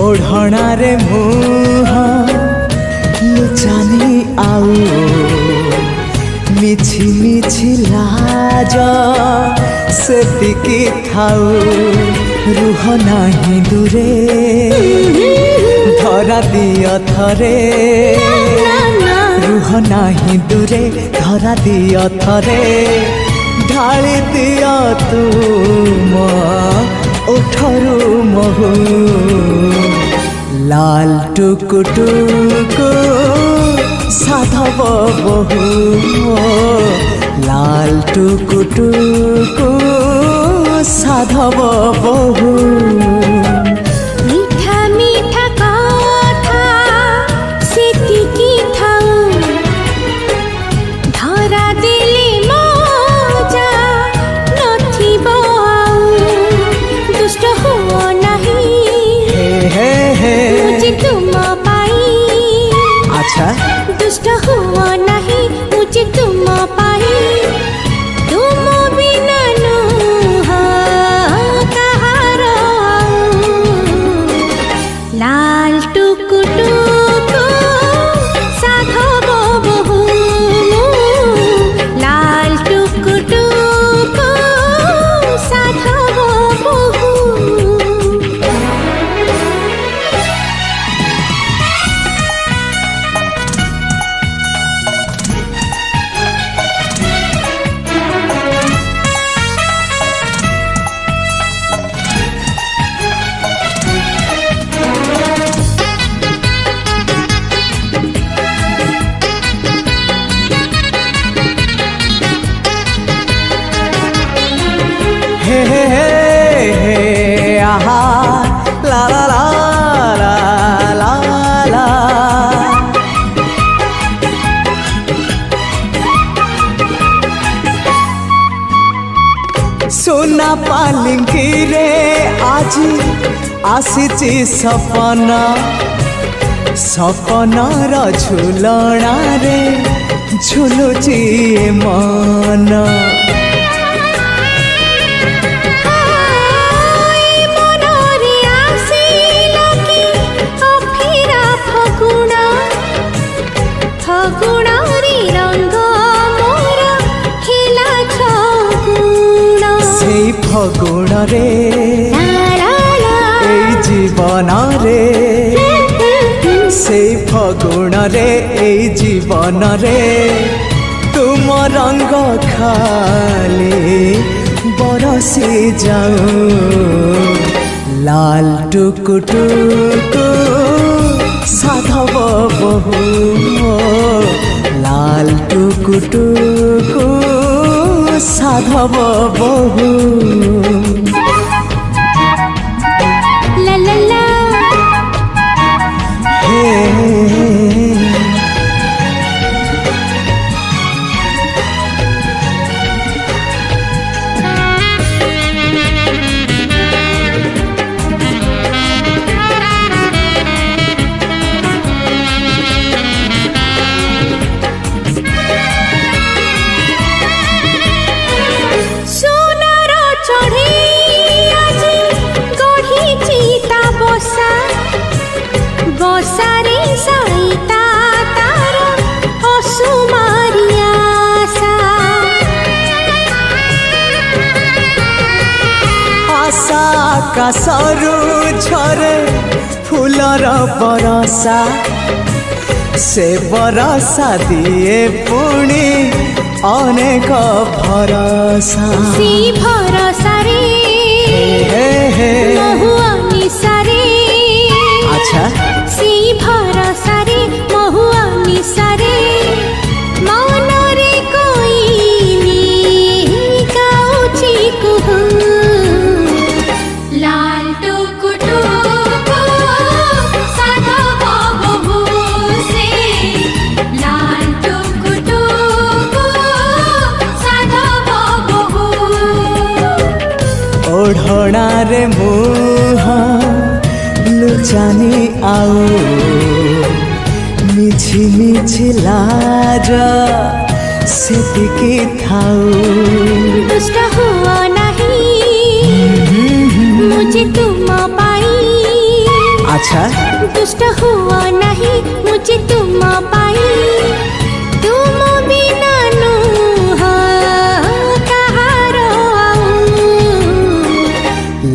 ओढ़ना रे मुह लुचानी आउ मिछि मिछि लाज सेतिकी थाउ रुह नाही दूरे धरा दिय थरे रुह नाही दूरे धरा दिय थरे ढाली दिय तुम ओठरू महू लाल टुकु टुकु साधव बहु लाल टुकु टुकु साधव बहु मीठा मीठा कथा सेतिकी थाउ धरा देले मजा नथिब आउ दुष्ट हुओ नाही हे हे मुझे तुम पाई अच्छा दुष्ट हुओ नहीं मुझे तुम पाई तुम बिना नुहा कहार लाल टुकु टुकु साधव बहु लाल टुकु टुकु साधव बहु हे हे हे हे आहा ला ला ला ला ला ला सोना पालिंकी रे आज आसीची सपना सपनार झुलना रे झुलुची मन फगुण रे এই জীবন রে সেই ফগুণ রে এই জীবন রে তুম রঙ্গ খালি বরসি যাও লাল টুকু টুকু সাধব বহু লাল টুকু টুকু साधव बहु ला ला ला हे बसारे सहिता तार असुमारिया आशा आकाशरू झरे फूलर बरसा से बरसा दिए पुणी अनेक भरसा सी भरसा रे हे हे महुआ निसारे अच्छा सी भरसा रे महुआ निसारे मन रे कोई नी गाउची कुहू लाल टुकु टुकु साधव बहु से लाल टुकु टुकु साधव बहु ओढ़ना रे मुह लुचानी आउ मिछि मिछि लाज सेतिकी थाउ दुष्ट हुआ नहीं मुझे तुम पाई अच्छा दुष्ट हुआ नहीं मुझे तुम पाई तुम बिना कहार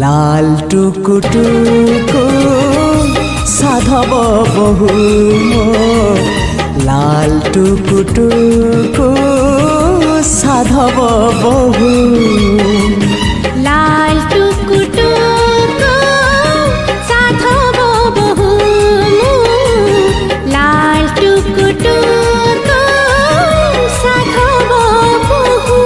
लाल टुकु टुकु साधव बहु मो लाल टुकु टुकु साधव बहु लाल टुकु टुकु साधव बहु लाल टुकु टुकु साधव बहु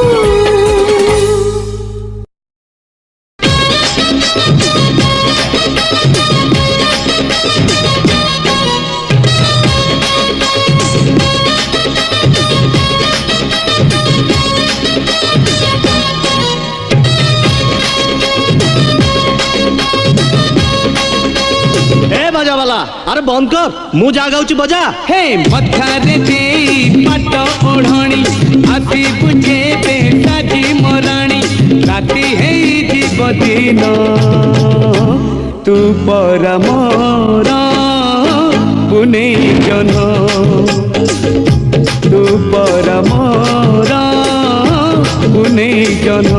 अरे बंद कर मु जा गाउची बजा हे मथारे दे पाट ओढ़णी आसी बुझे बेटाजी मराणी राती है जीव दिन तू पर मोर पुने जन तू पर मोर पुने जन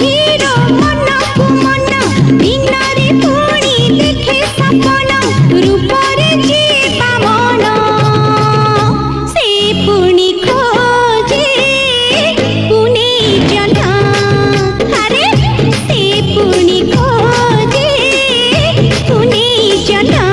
हिरो मन को मन दिनरे पुणी देखे सपन रूपरे जीवा मन से पुणी खोजे पुणे जना अरे से पुणी खोजे पुणे जना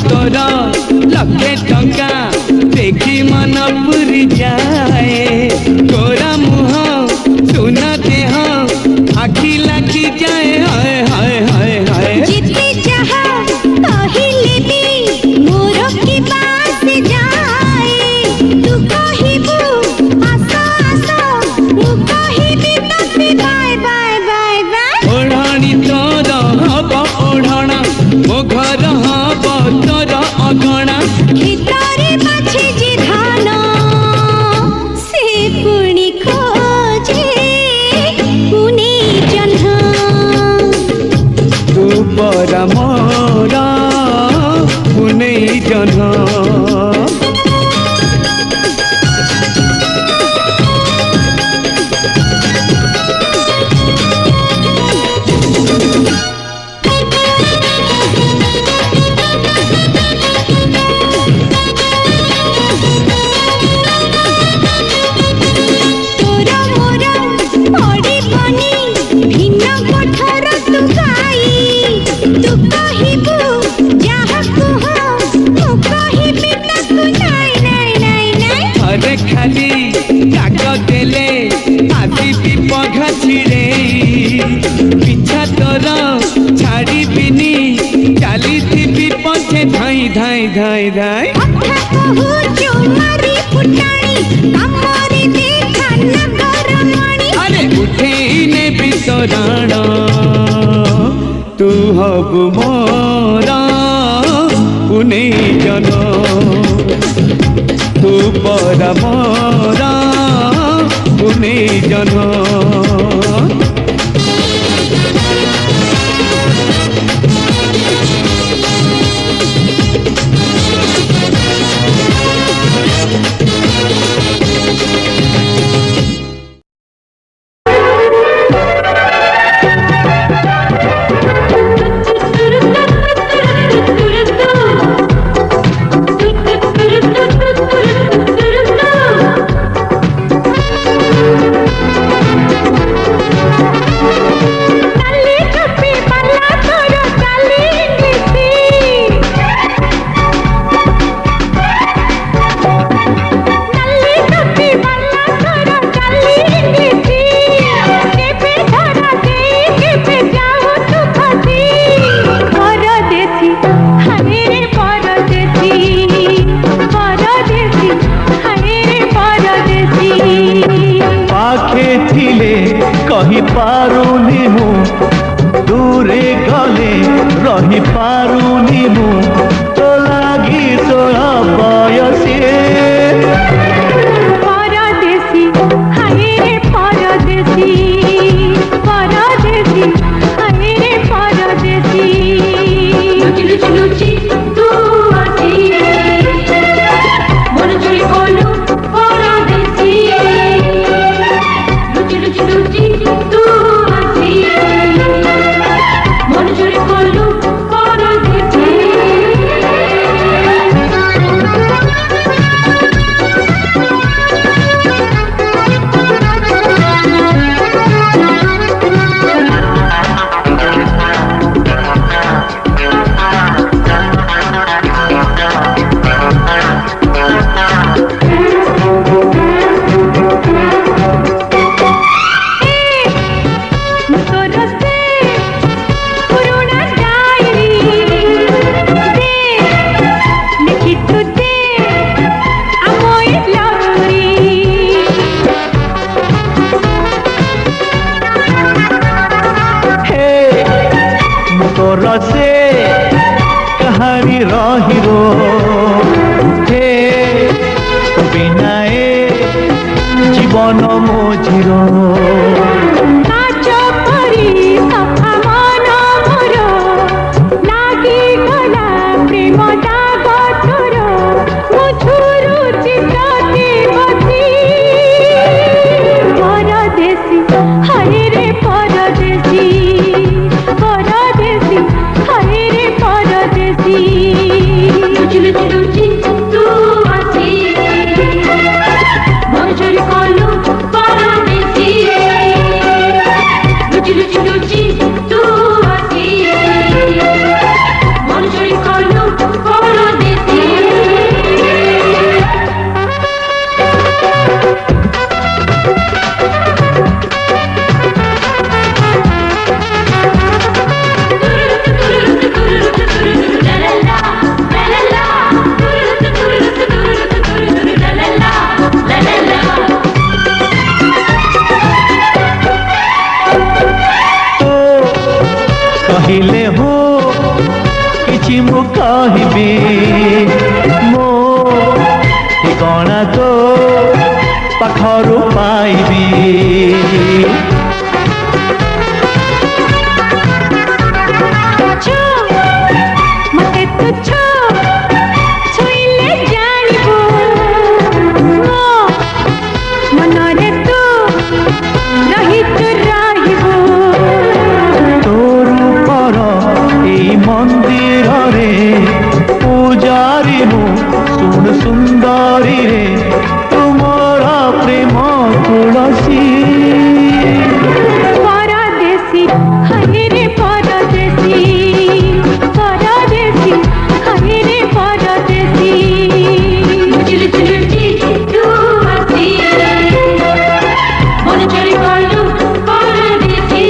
तोर लक्षे टंका देखी मन पुरी जाए तोरा मुह सुना देह आखि लागी जाए हाय हाय हाय हाय जिते जहा कहिले भी मोर की बात जाए तू कहिबू आसा आसा मु कहिबी तते बाय बाय बाय बाय ओढ़णी तोर हब ओढ़णा मो घर हब तोर अगणा खेतरे बाछे जे धान से पुणी खोजे पुणे जन्हा तू पर मोर पुने जन तोर मोर पड़ी बनी भिन्न कोठर तू गाई तू कहिबू जहा कुह मु कहिबी ताकू नाई नाई नाई नाई अरे खाली काक देले आदि पघ छिड़े पिछा तोर छाड़ी बिनी चाली थी पछे धाई धाई धाई धाई कथा कहू चुमारी फुटाणी कमरे देखा नगर मणि अरे उठे ने बितराण तू हब मोर पुने जन तू पर मोर पुने जन पारुनी मु तो लागी तोरा बयसी परदेसी हाय रे परदेसी परदेसी हाय रे परदेसी लुचि लुचि लुचि तू आसी मन चोरी कोलू परदेसी लुचि लुचि लुचि तू आसी मन चोरी कोलू परदेसी से कहानी रहिरो हे बिना जीवन मोझिरो कहले हो किछि मु कहबी मो ठिकाना तो पाखरु पाइबी मते तुच्छ छुइले जानिबो मो मनरे तू रहित रहिबो मंदिर रे पूजारी मु सुन सुंदरी रे तुमरा प्रेम तुलसी परदेसी हाय रे परदेसी परदेसी हाय रे परदेसी लुचि लुचि लुचि तू आसी मन चोरी कोलू परदेसी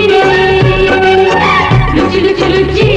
लुचि लुचि लुचि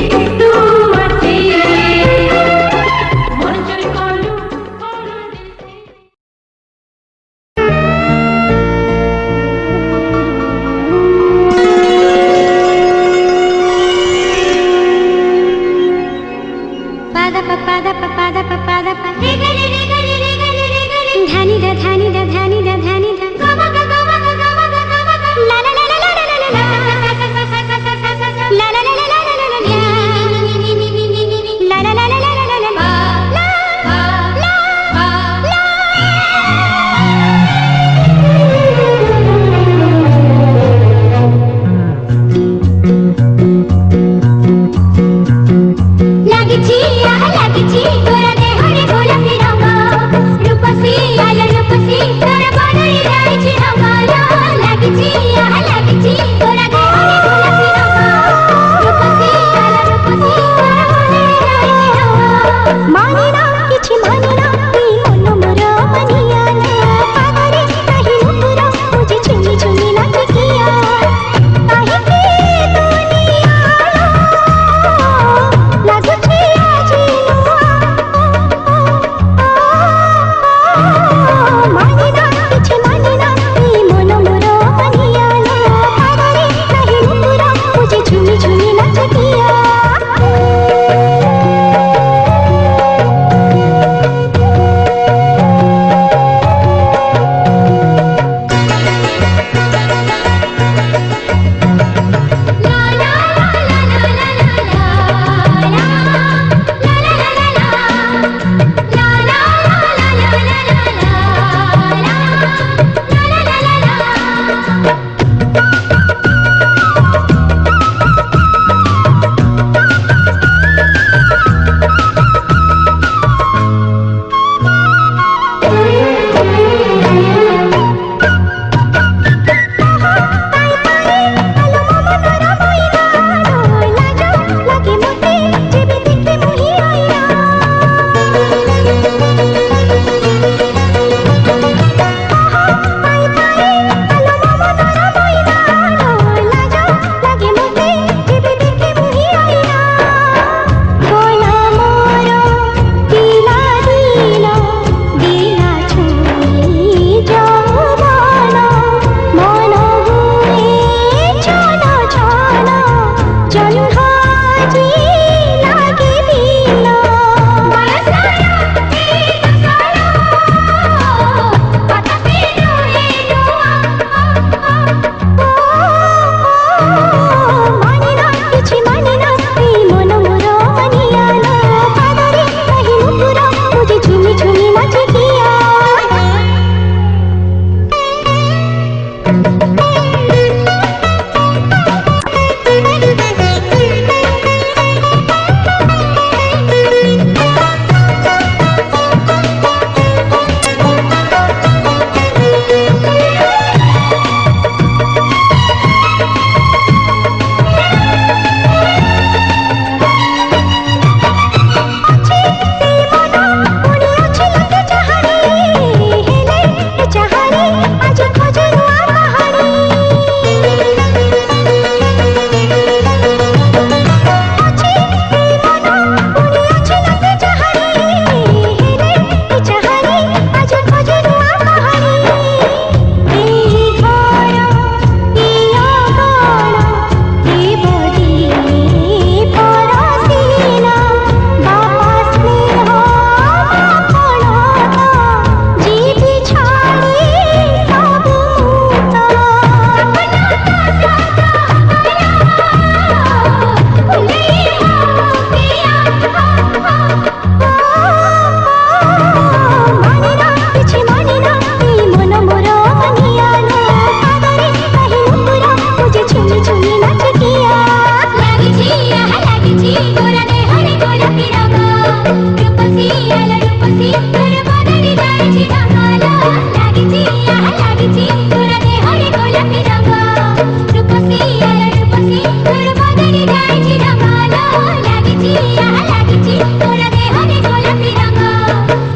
तोरा देहरे गोलापी रंग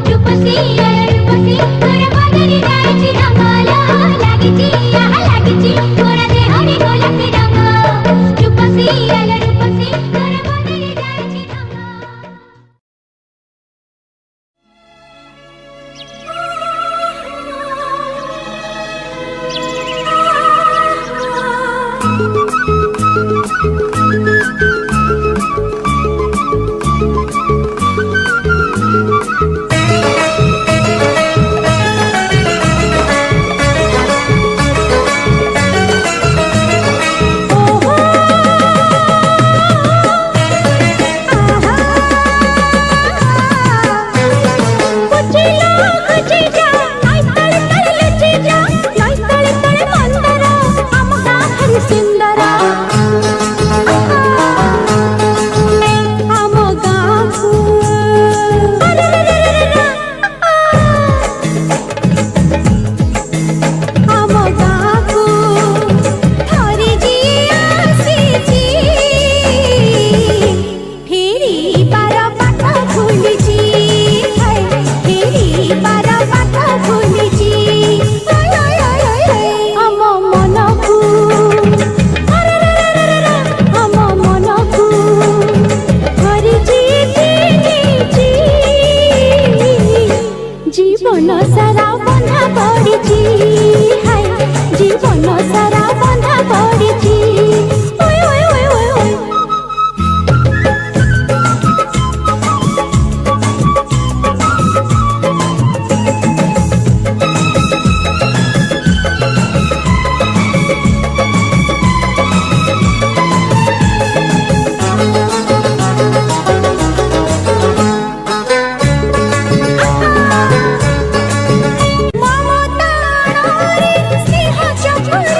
रूपसी तोरा बदली जाइछि रंग लागिछि आहा लागिछि तोरा देहरे गोलापी रंग रूपसी तोरा बदली जाइछि रंग जीवन सारा बंधा पड़िछि हाय जीवन सारा बंधा पड़िछि ओय ओय ओय ओय ओय ममता रे स्नेह चपल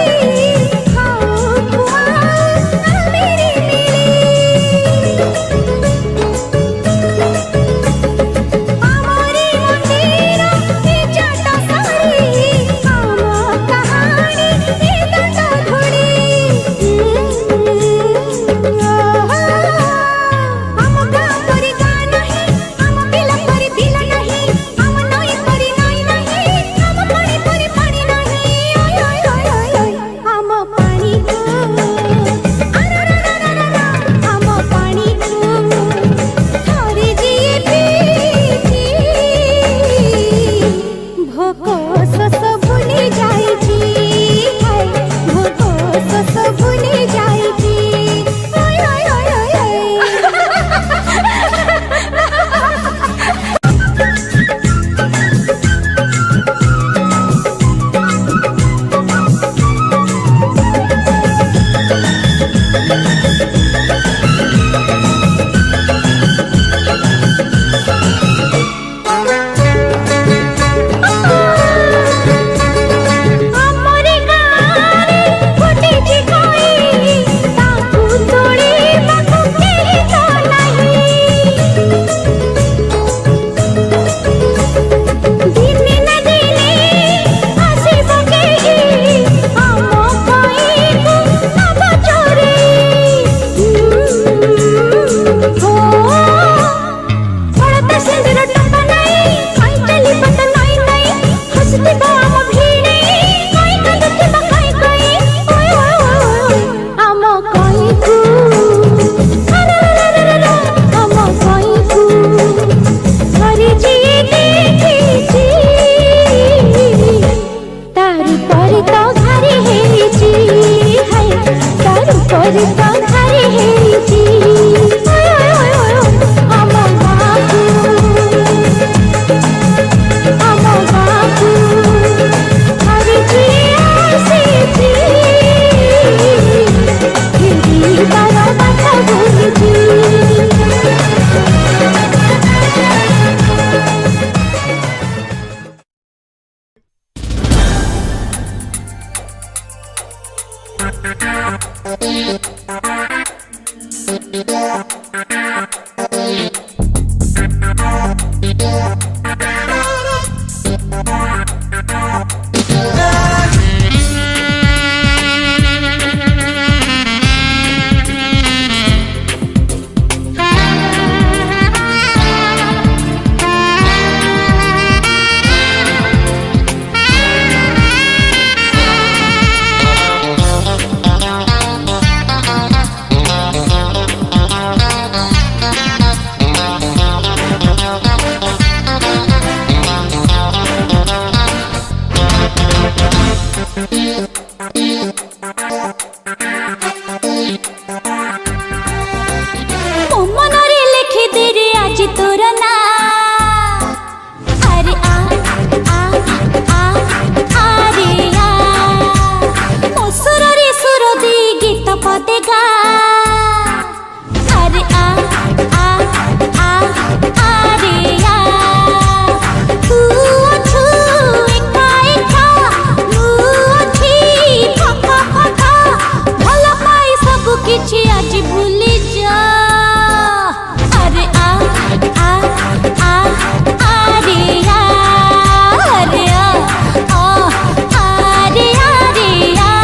तोर ना अरे आ आ आ आरे आ ओ सुर रे सुर दी गीत पदे गा अरे आ आ आ आरे आ तू अछु एका एका मु अठी फका फका भला पाई सब किछि आज भूली जा अरे आ आ आ आरे आ अरे आ आरे आरे आ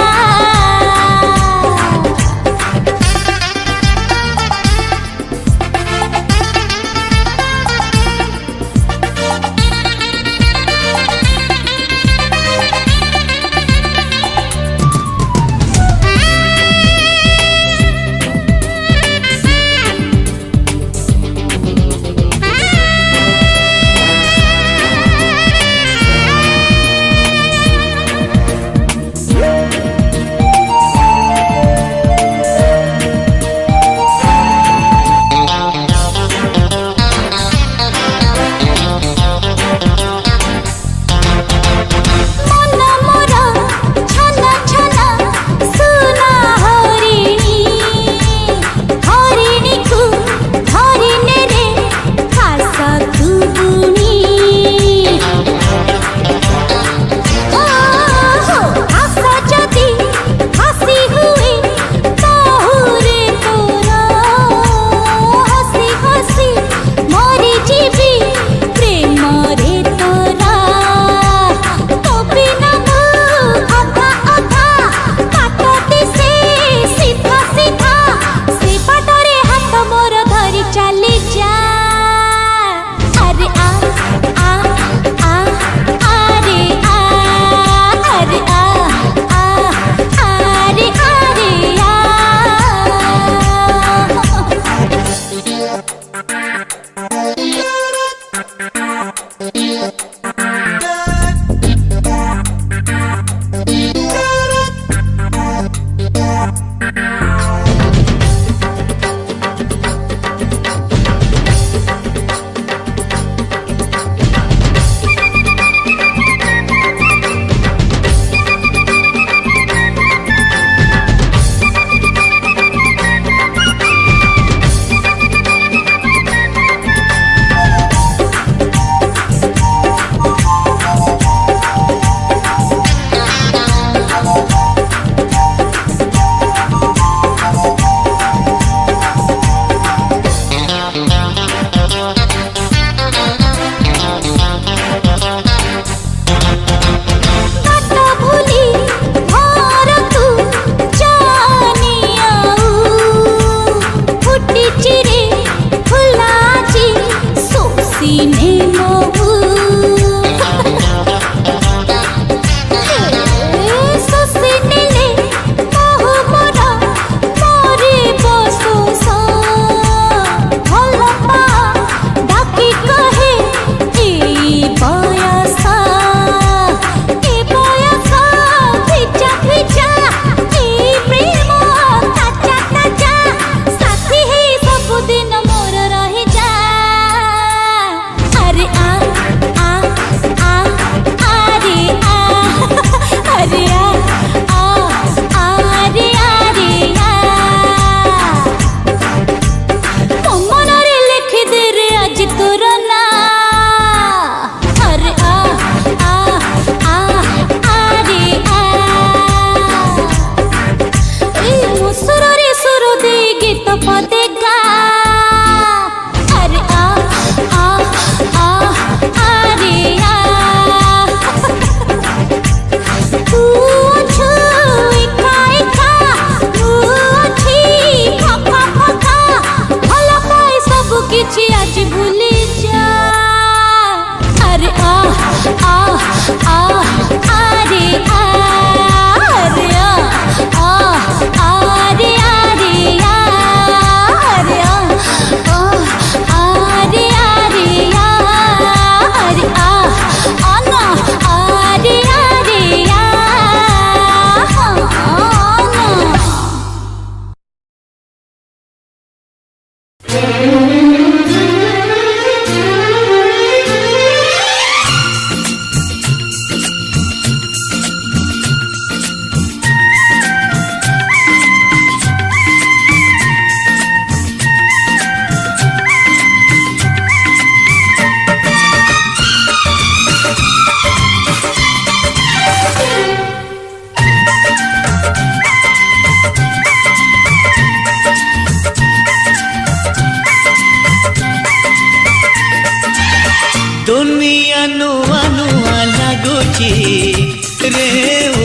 ଲାଗୁଛି ରେ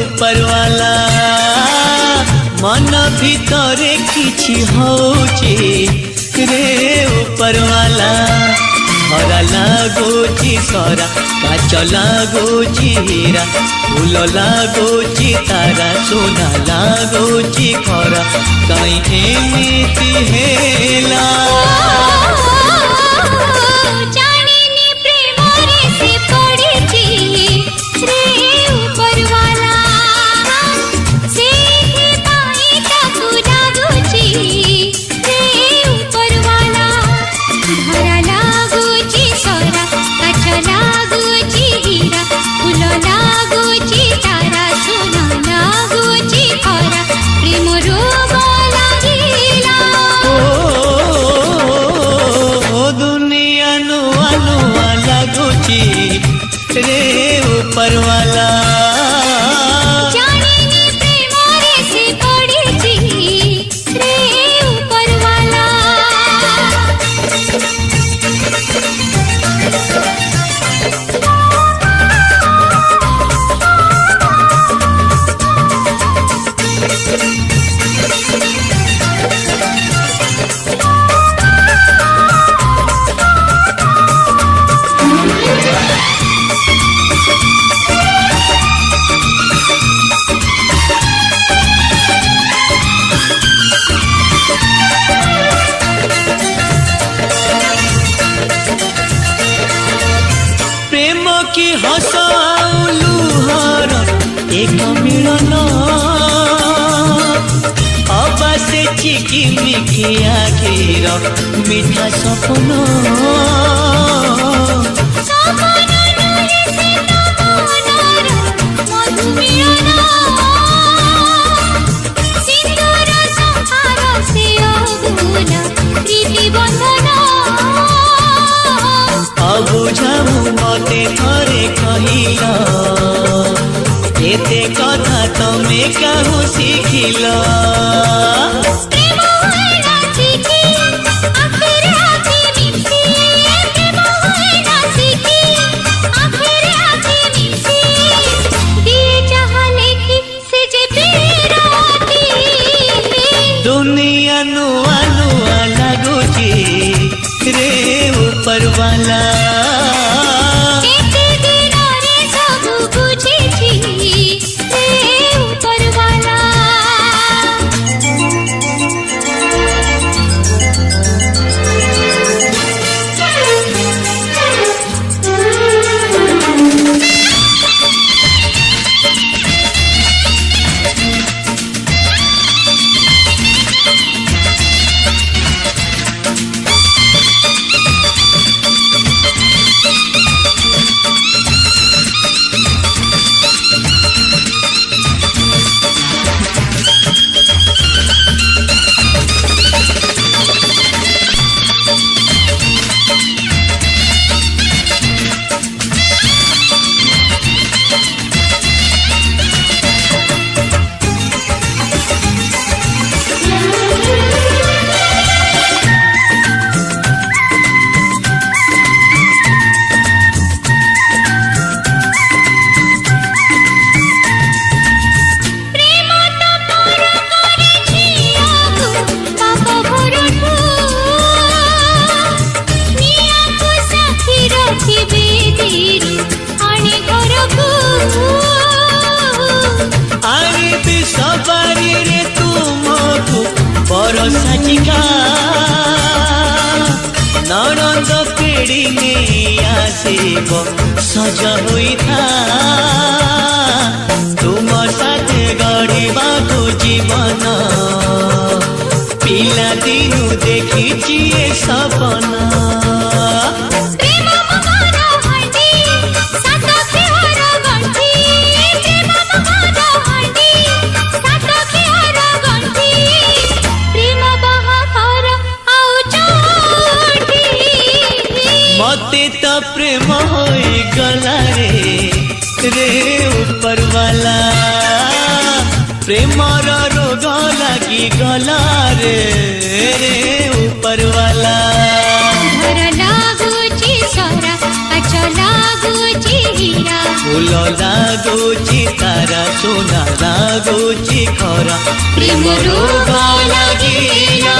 ଉପର ବାଲା ମନ ଭିତରେ କିଛି ହଉଛି ରେ ଉପର ବାଲା ଖରା ଲାଗୁଛି ସରା କାଚ ଲାଗୁଛି ହୀରା ଫୁଲ ଲାଗୁଛି ତାରା ସୁନା ଲାଗୁଛି ଖରା କାହିଁ ଏମିତି ହେଲା ଜାଣିନି ପ୍ରେମରେ ସେ ପଡ଼ିଛି ରେ ଉପରବାଲା ସେଇଥିପାଇଁ ତାକୁ ଲାଗୁଛି ରେ ଉପରବାଲା ଧରା ଲାଗୁଛି ସରା କାଚ ଲାଗୁଛି ହୀରା ଫୁଲ ଲାଗୁଛି ତାରା ସୁନା ଲାଗୁଛି ଖରା ପ୍ରେମ ରୋଗ ଲାଗିଲା दुनिया नुआ नुआ लगुची रे ऊपर वाला ଜାଣିନି ପ୍ରେମରେ ସେ ପଡ଼ିଛି ରେ ଉପରବାଲା प्रेम की हस लुहर एक मिलन अबा से चिकी मिकी आखिर मिठा सपन ସପନ ନୁହେଁ ସେ ତମ ମନର ମଧୁ ମିଳନ ସିନ୍ଦୁର ସଂହାର ସେ ଅଭୁଲା ପ୍ରୀତି ବନ୍ଧନ अबुझाऊ मते थरे कहिल एते कथा तमे काहू शिखिल ପ୍ରେମ ହୁଏନା ଶିଖି ଆଖିରେ ଆଖି ମିଶି ପ୍ରେମ ହୁଏନା ଶିଖି ଆଖିରେ ଆଖି ମିଶି ଦିଏ ଯାହା ଲେଖି ସେ ଯେ ବିରତି दुनिया नुआ नुआ लगुची रे ऊपर वाला କେତେ ଦିନରେ ସବୁ ବୁଝିଛି ରେ ଉପରବାଲା ପ୍ରେମ ତପର କରେ ଝିଅକୁ ପାପ ଭରଠୁ ନିଆଁକୁ ସାଥି ରଖି ବେଦୀରୁ ଆଣି ଘରକୁ आरे भी सवारी रे तुमको बरसा चिका ननंद पेड़ी में आसेब सज हुई था तुम साथे गढ़िबा जीवन पिला दिनु देखी सपना ପ୍ରେମ ମମର ହାଣ୍ଡି ସାତ ଖିଅର ଗଣ୍ଠି ପ୍ରେମ ମମର ହାଣ୍ଡି ସାତ ଖିଅର ଗଣ୍ଠି ପ୍ରେମ ବାହାଘର ଆଉ ଚୋଟି मते तो प्रेम होई गला रे ऊपर वाला प्रेम रोग लगी गला रे ऊपर वाला घर लागुची सरा काच लागुची हୀरा फूल फूल लागुची तारा सोना लागुची खरा प्रेम रोग लागिला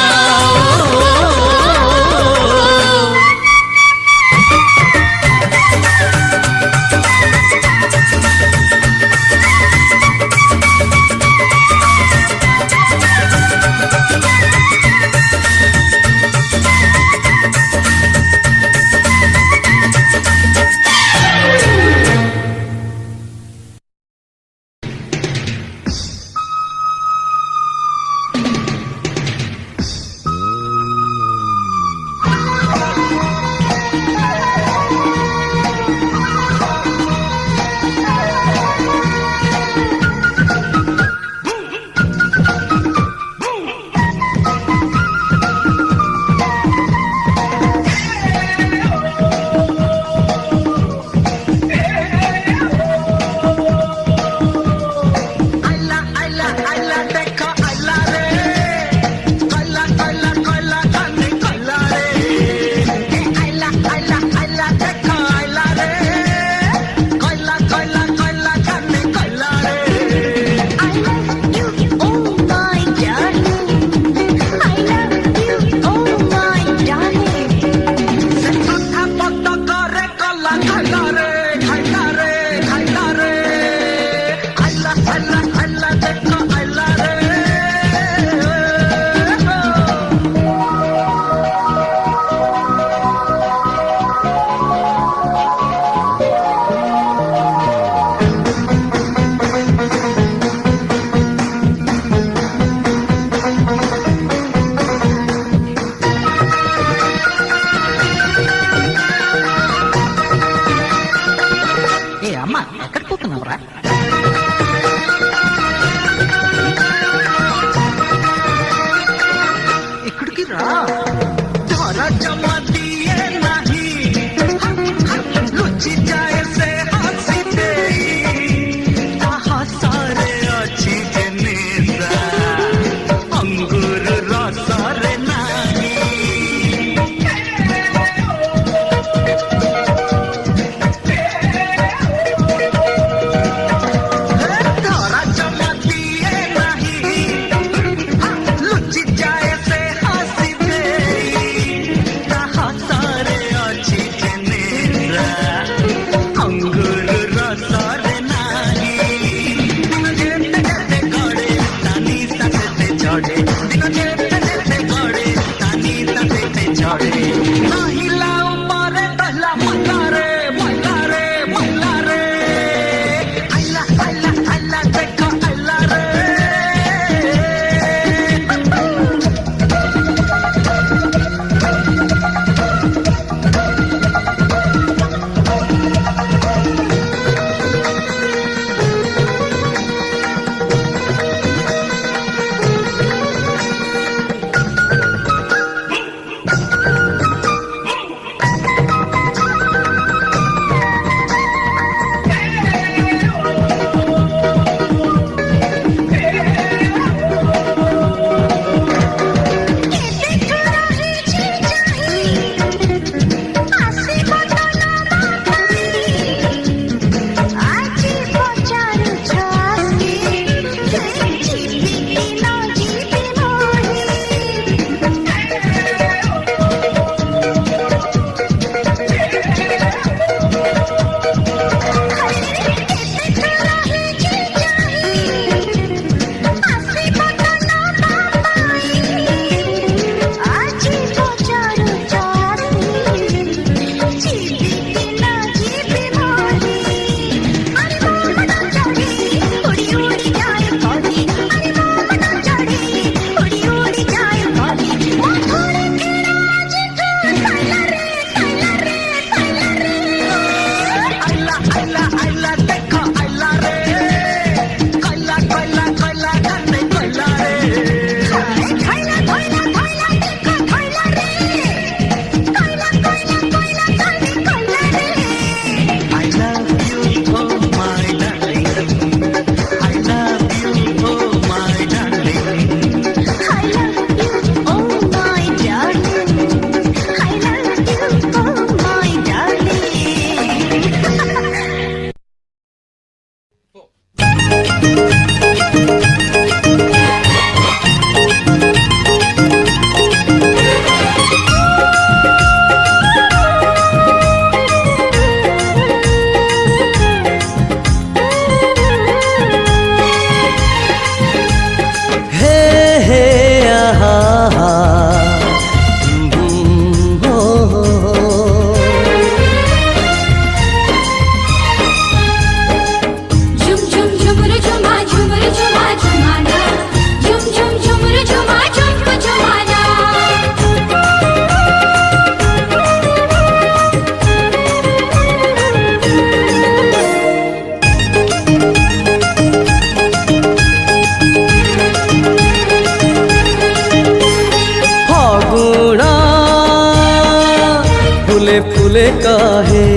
फूले कहे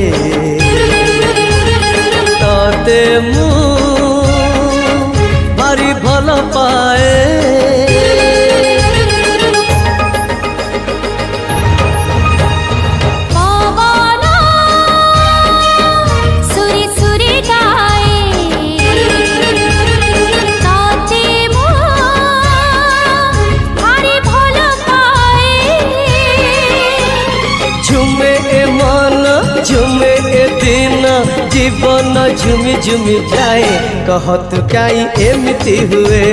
ताते मु भारी भल पाए झुमे ए दिन जीवन झुमी झुमी जाए कहत काई एमिति हुए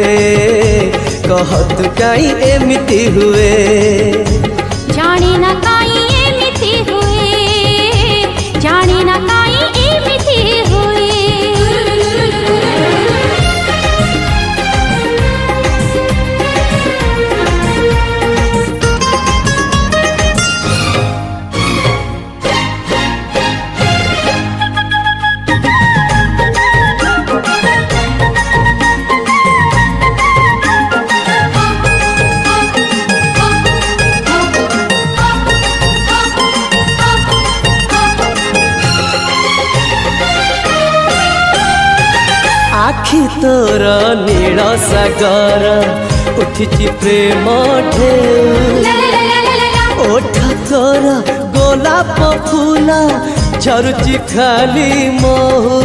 कहत काई एमिति हुए जानी ना काई एमिति हुए जानी ना काई एमिति हुए आखि तोर नील सागर उठिची प्रेम ढेउ ओठ तोर गोलाप फूल झरुची खाली महू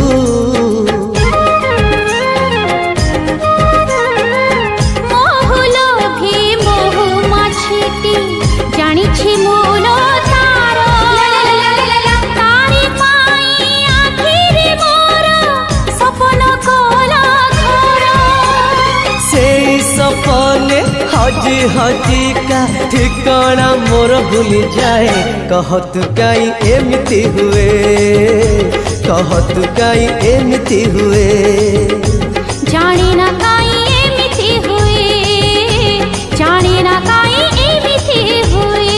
मोहुलो भी मोहु माछिटी जानी छी मोलो तारो तारी पाई आखिरी मोर सपन कोला घर से सपने हजी हजी का ठिकाना मोर भूली जाए कहत काई एमिति हुए कहत काई एमिति हुए जानी ना काई एमिति हुए जानी ना काई एमिति हुए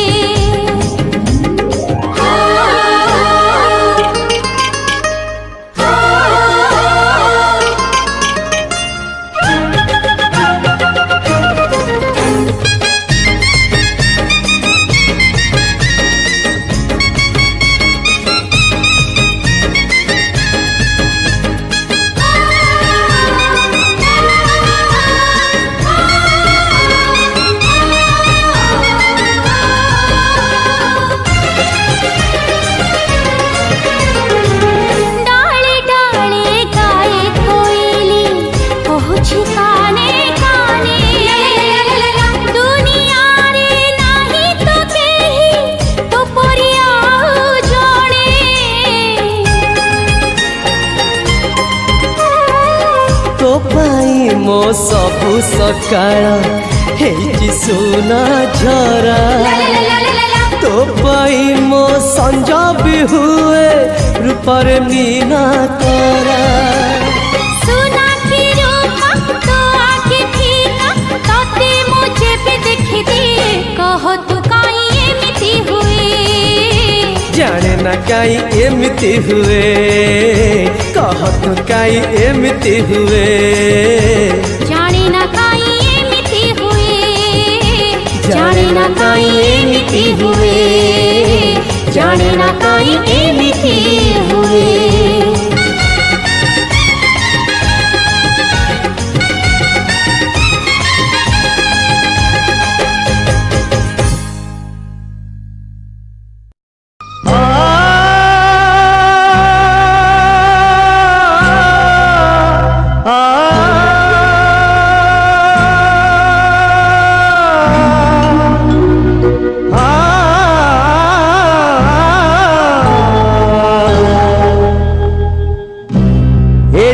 मो सबु सकाळ हेची सोना झरा तो पाई मो संजा भी हुए रूपर मीना तारा सुना की रूपा तो आके फीका ताते मुझे भी देखी दिए कहो तू काई एमिति हुए जाने ना काई एमिति हुए कहत काई एमिति हुए जाने ना काई एमिति हुए जाने ना काई एमिति हुए जाने ना काई एमिति हुए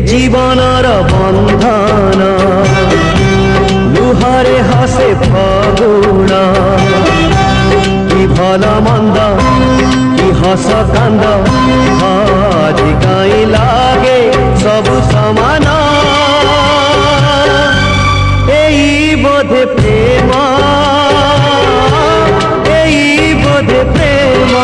जीवनर बंधन लुहरे हसे फगुण कि भल मंद कि हस कांद आदि कई लागे सबु समान एई बोधे प्रेम एई बोधे प्रेम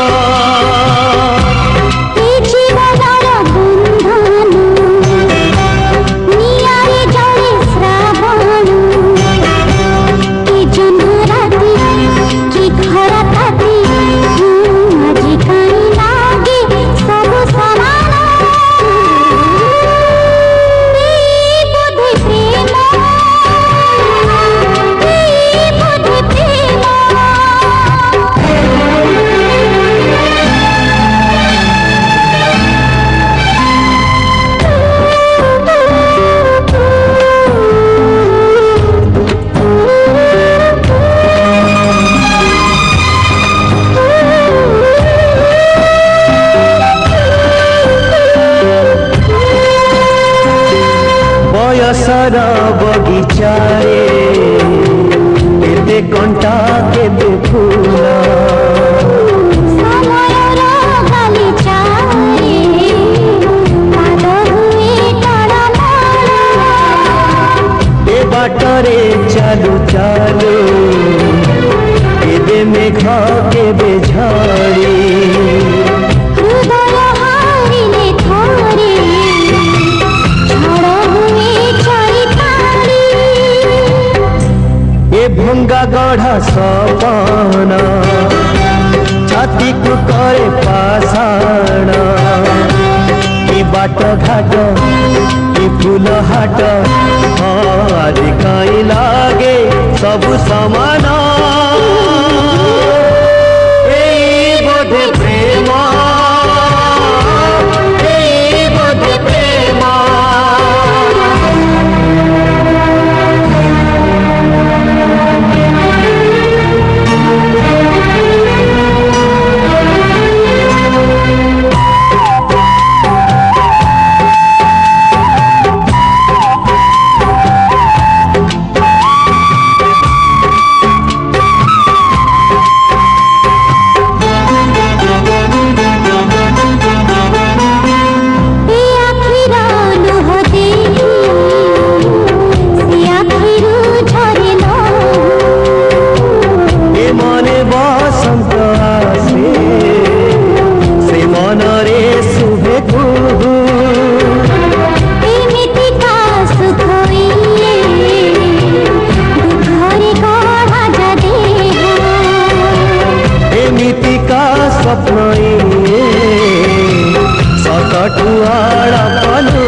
खरा खाती आज कहीं ସାରା ବଗିଚାରେ କେତେ କଣ୍ଟା କେତେ ଫୁଲ ସମୟର ଗାଲିଚାରେ ପାଦ ହୁଏ ଟଳମଳ। ଏ ବାଟରେ ଚାଲୁ ଚାଲୁ କେବେ ମେଘ କେବେ ଝଡ଼ି ହୃଦୟ ହାରିଲେ ଥରେ ଝଡ଼ ହୁଏ ଚରିତାଳି। ଏ ଭଙ୍ଗା ଗଢ଼ା ସପନ ଛାତିକୁ କରେ ପାଷାଣ କି ବାଟ ଘାଟ କି ଫୁଲ ହାଟ ଆଜି କାଇଁ ଲାଗେ ସବୁ ସମାନ ଏଇ ବୋଧେ ପ୍ରେମ ଏଇ ବୋଧେ ପ୍ରେମ ଏ ଆଖିର ଲୁହ ଦେଇ ସେ ଆଖିରୁ ଝରେ ଲହୁ। ଏ ମନେ ବସନ୍ତ ଆସେ ସେ ମନରେ ଶୁଭେ କୁହୁ ଏମିତିକା ସୁଖ ଇଏ ଦୁଃଖରେ ଗଢ଼ା ଯା ଦେହ। ଏମିତିକା ସ୍ୱପ୍ନ ଇଏ ସତଠୁ ଆଳ ପଲୁ